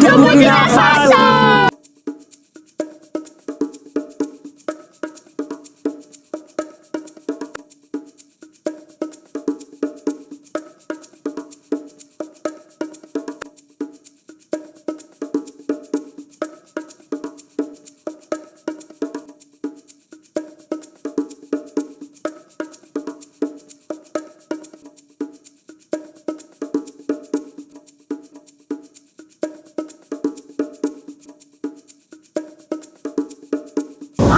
to Burkina Faso!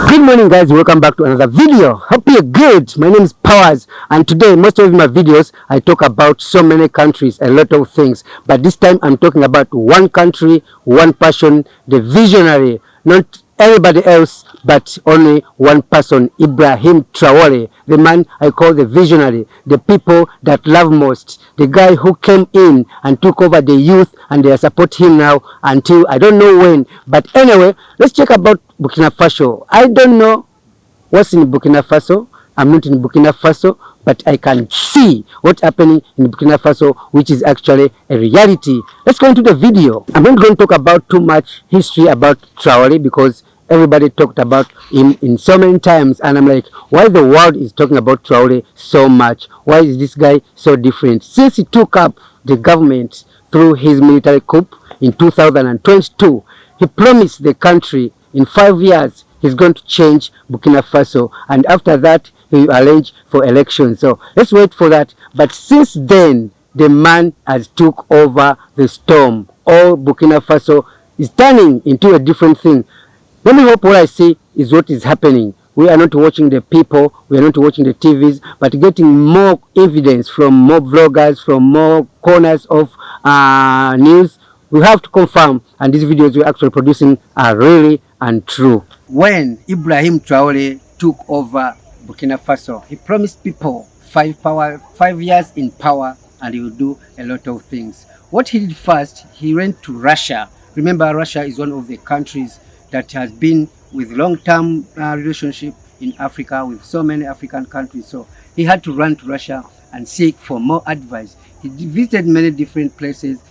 Good morning guys, welcome back to another video. Hope you're good. My name is Powers, and today most of my videos I talk about so many countries, a lot of things, but this time I'm talking about one country, one person, the visionary, not everybody else but only one person, Ibrahim Traore, the man I call the visionary, the people that love most, the guy who came in and took over the youth, and they support him now until I don't know when. But anyway, let's check about Burkina Faso. I don't know what's in Burkina Faso. I'm not in Burkina Faso, but I can see what's happening in Burkina Faso, which is actually a reality. Let's go into the video. I'm not going to talk about too much history about Traore because everybody talked about him in so many times, and I'm like, why the world is talking about Traore so much? Why is this guy so different? Since he took up the government through his military coup in 2022, he promised the country in 5 years he's going to change Burkina Faso, and after that he will arrange for elections. So let's wait for that. But since then, the man has took over the storm. All Burkina Faso is turning into a different thing. Let me hope what I see is what is happening. We are not watching the people, we are not watching the TVs, but getting more evidence from more vloggers, from more corners of news. We have to confirm, and these videos we're actually producing are really and true. When Ibrahim Traore took over Burkina Faso, he promised people 5 years in power, and he will do a lot of things. What he did first, he went to Russia. Remember, Russia is one of the countries that has been with long-term relationship in Africa with so many African countries. So he had to run to Russia and seek for more advice. He visited many different places.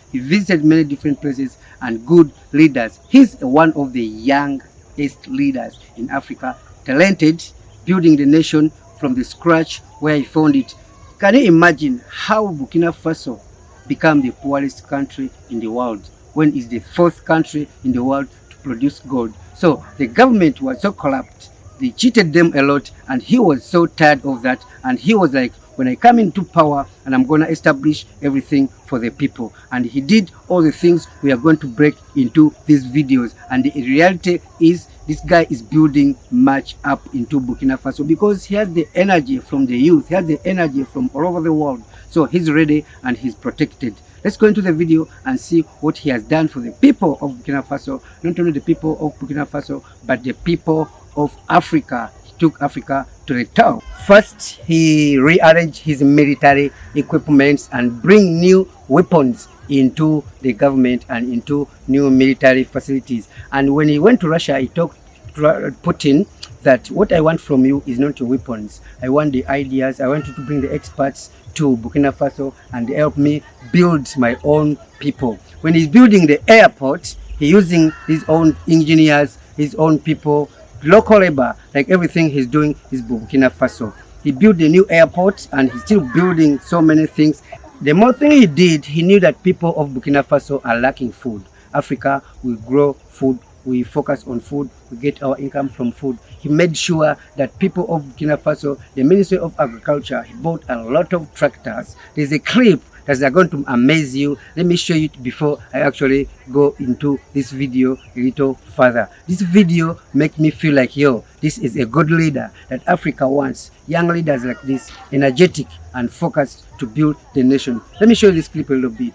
And good leaders. He's one of the youngest leaders in Africa, talented, building the nation from the scratch where he found it. Can you imagine how Burkina Faso became the poorest country in the world when it's the fourth country in the world to produce gold? So the government was so corrupt, they cheated them a lot, and he was so tired of that, and he was like, when I come into power, and I'm going to establish everything for the people. And he did all the things we are going to break into these videos. And the reality is, this guy is building much up into Burkina Faso because he has the energy from the youth, he has the energy from all over the world. So he's ready and he's protected. Let's go into the video and see what he has done for the people of Burkina Faso. Not only the people of Burkina Faso, but the people of Africa. He took Africa to the top. First, he rearranged his military equipments and bring new weapons into the government and into new military facilities. And when he went to Russia, he talked to Putin that what I want from you is not your weapons. I want the ideas. I want you to bring the experts to Burkina Faso and help me build my own people. When he's building the airport, he's using his own engineers, his own people, local labor. Like everything he's doing is Burkina Faso. He built a new airport and he's still building so many things. The more thing he did, he knew that people of Burkina Faso are lacking food. Africa will grow food. We focus on food. We get our income from food. He made sure that people of Burkina Faso, the Ministry of Agriculture, he bought a lot of tractors. There's a clip that's going to amaze you. Let me show you before I actually go into this video a little further. This video make me feel like, yo, this is a good leader that Africa wants. Young leaders like this, energetic and focused to build the nation. Let me show you this clip a little bit.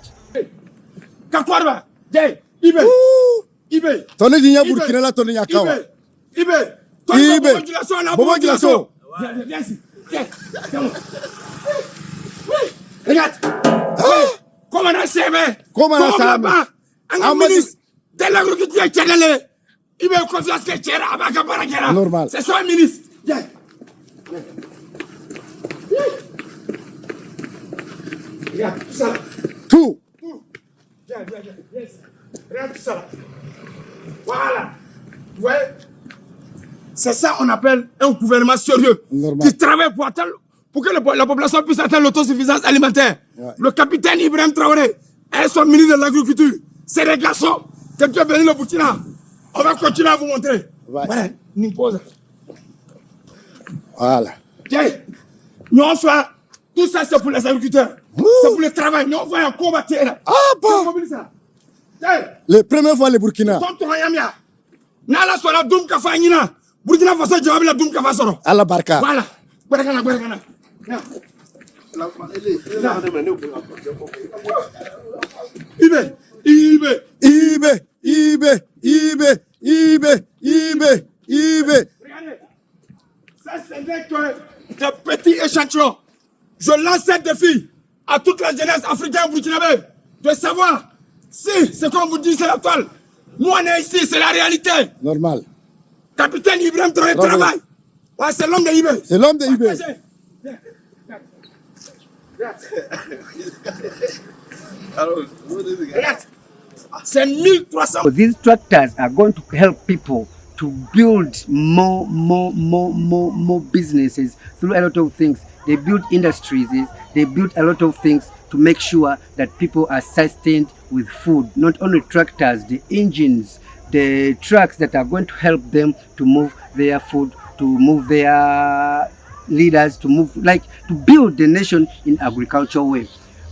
Regarde. Comment on sait, mais comment on sait, un ministre de l'agriculture tchénélé, il veut confiance que tchéra à Bakabarakera. Normal. C'est ça, un ministre. Viens. Regarde, tout ça. Tout. Viens. Yes. Regarde tout ça là. Voilà. Ouais. C'est ça qu'on appelle un gouvernement sérieux. Normal. Qui travaille pour que la population puisse atteindre l'autosuffisance alimentaire. Ouais. Le capitaine Ibrahim Traore et son ministre de l'Agriculture. C'est des garçons. Quelqu'un est venu le Burkina. On va continuer à vous montrer. Ouais. Voilà. Nous pose. Voilà. Tiens. Nous on fait. Tout ça c'est pour les agriculteurs. C'est pour le travail. Nous on va combattre. Ah bon. Les premières fois les Burkina. Nala sola dum ka fanyina Burkina Faso jawab la dum ka faso Allah barka voilà barakana Ibe. Regardez, ça c'est des petits échantillons. Je lance un défi à toute la jeunesse africaine burkinabé de savoir si ce qu'on vous dit c'est la toile. Nous on est ici, c'est la réalité. Normal. Capitaine Ibrahim Traore travaille. Ouais, c'est l'homme de Ibe. C'est l'homme de Ibe. C'est 1300. So these tractors are going to help people to build more businesses through a lot of things. They build industries, they build a lot of things to make sure that people are sustained with food. Not only tractors, the engines, the trucks that are going to help them to move their food, to move their leaders, to build the nation in agricultural way.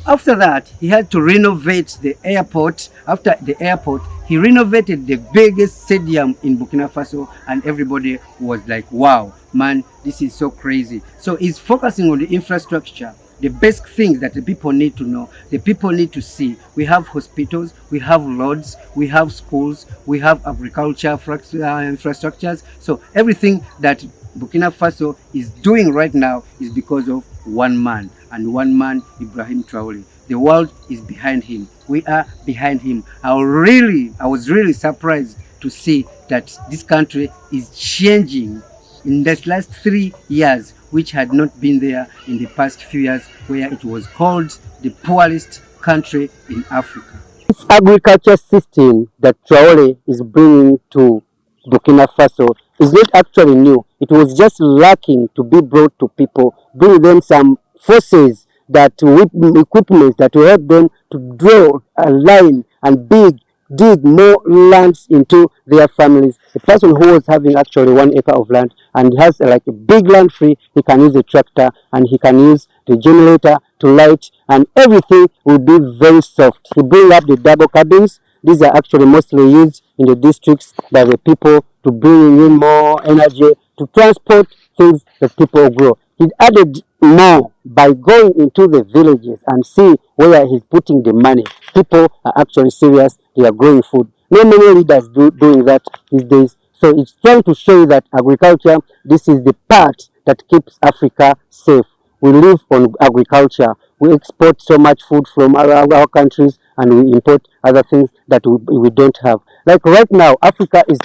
After that, he had to renovate the airport. After the airport, he renovated the biggest stadium in Burkina Faso, and everybody was like, wow, man, this is so crazy. So he's focusing on the infrastructure, the basic things that the people need to know, the people need to see. We have hospitals, we have roads, we have schools, we have agriculture infrastructures. So everything that Burkina Faso is doing right now is because of one man, and one man, Ibrahim Traore. The world is behind him. We are behind him. I was really surprised to see that this country is changing in this last 3 years, which had not been there in the past few years, where it was called the poorest country in Africa. This agriculture system that Traore is bringing to Burkina Faso is not actually new. It was just lacking to be brought to people, bring them some forces with equipment that will help them to draw a line and dig more lands into their families. The person who was having actually 1 acre of land and has like a big land free, he can use a tractor and he can use the generator to light, and everything will be very soft. He bring up the double cabins. These are actually mostly used in the districts by the people to bring in more energy to transport things that people grow. He added more by going into the villages and see where he's putting the money. People are actually serious. They are growing food. Not many leaders doing that these days. So it's trying to show you that agriculture, this is the part that keeps Africa safe. We live on agriculture. We export so much food from our countries, and we import other things that we don't have. Like right now, Africa is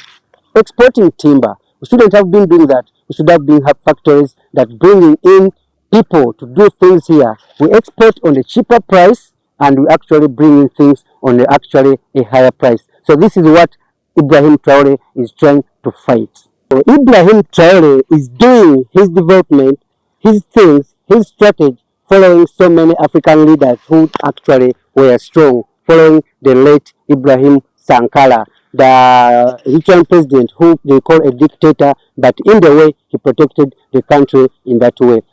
exporting timber. We shouldn't have been doing that. We should have been factories that bringing in people to do things here. We export on a cheaper price, and we actually bring in things on actually a higher price. So this is what Ibrahim Traore is trying to fight. So Ibrahim Traore is doing his development, his things, his strategy, following so many African leaders who actually were strong, following the late Ibrahim Sankara, the Haitian president who they call a dictator, but in the way he protected the country in that way.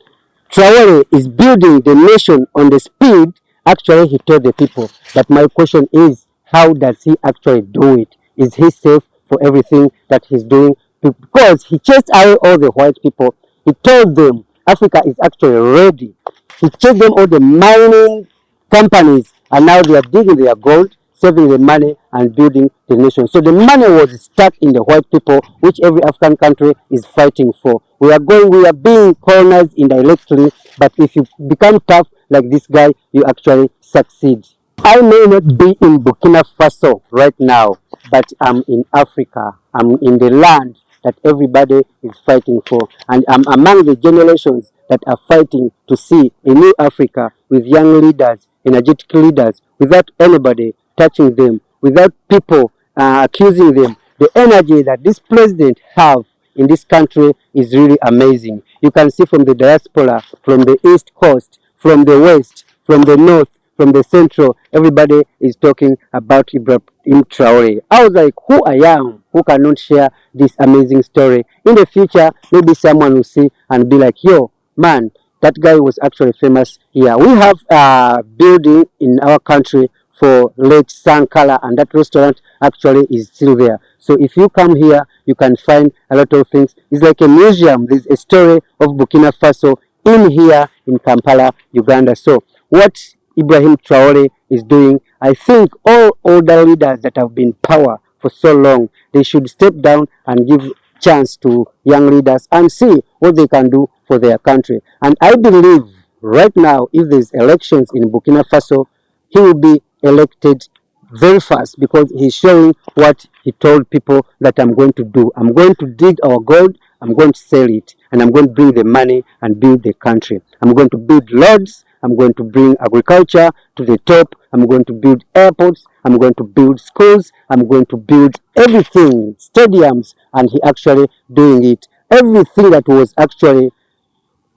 Traore is building the nation on the speed actually he told the people. But my question is, how does he actually do it? Is he safe for everything that he's doing? Because he chased away all the white people. He told them Africa is actually ready. He chased them all the mining companies, and now they are digging their gold, saving the money and building the nation. So the money was stuck in the white people, which every African country is fighting for. We are being colonized indirectly, but if you become tough like this guy, you actually succeed. I may not be in Burkina Faso right now, but I'm in Africa. I'm in the land that everybody is fighting for. And I'm among the generations that are fighting to see a new Africa with young leaders, energetic leaders, without anybody touching them, without people accusing them. The energy that this president have in this country is really amazing. You can see from the diaspora, from the East Coast, from the West, from the North, from the Central, everybody is talking about Ibrahim Traore. I was like, who I am, who cannot share this amazing story. In the future, maybe someone will see and be like, yo, man, that guy was actually famous here. We have a building in our country for Lake Sankala, and that restaurant actually is still there. So if you come here, you can find a lot of things. It's like a museum. There's a story of Burkina Faso in here in Kampala, Uganda. So what Ibrahim Traore is doing, I think all older leaders that have been in power for so long, they should step down and give chance to young leaders and see what they can do for their country. And I believe right now, if there's elections in Burkina Faso, he will be elected very fast, because he's showing what he told people that I'm going to do. I'm going to dig our gold, I'm going to sell it, and I'm going to bring the money and build the country. I'm going to build roads, I'm going to bring agriculture to the top, I'm going to build airports, I'm going to build schools, I'm going to build everything, stadiums, and he actually doing it. Everything that was actually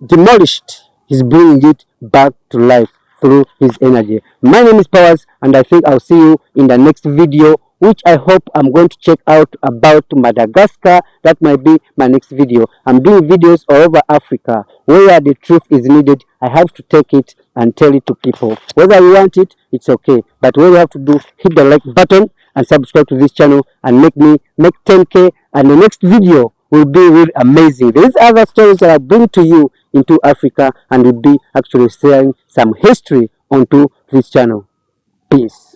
demolished, he's bringing it back to life through his energy. My name is Powers, and I think I'll see you in the next video, which I hope I'm going to check out about Madagascar. That might be my next video. I'm doing videos all over Africa. Where the truth is needed, I have to take it and tell it to people. Whether you want it, it's okay. But what you have to do, hit the like button and subscribe to this channel and make 10K, and the next video will be really amazing. There is other stories that I bring to you into Africa, and will be actually sharing some history onto this channel. Peace.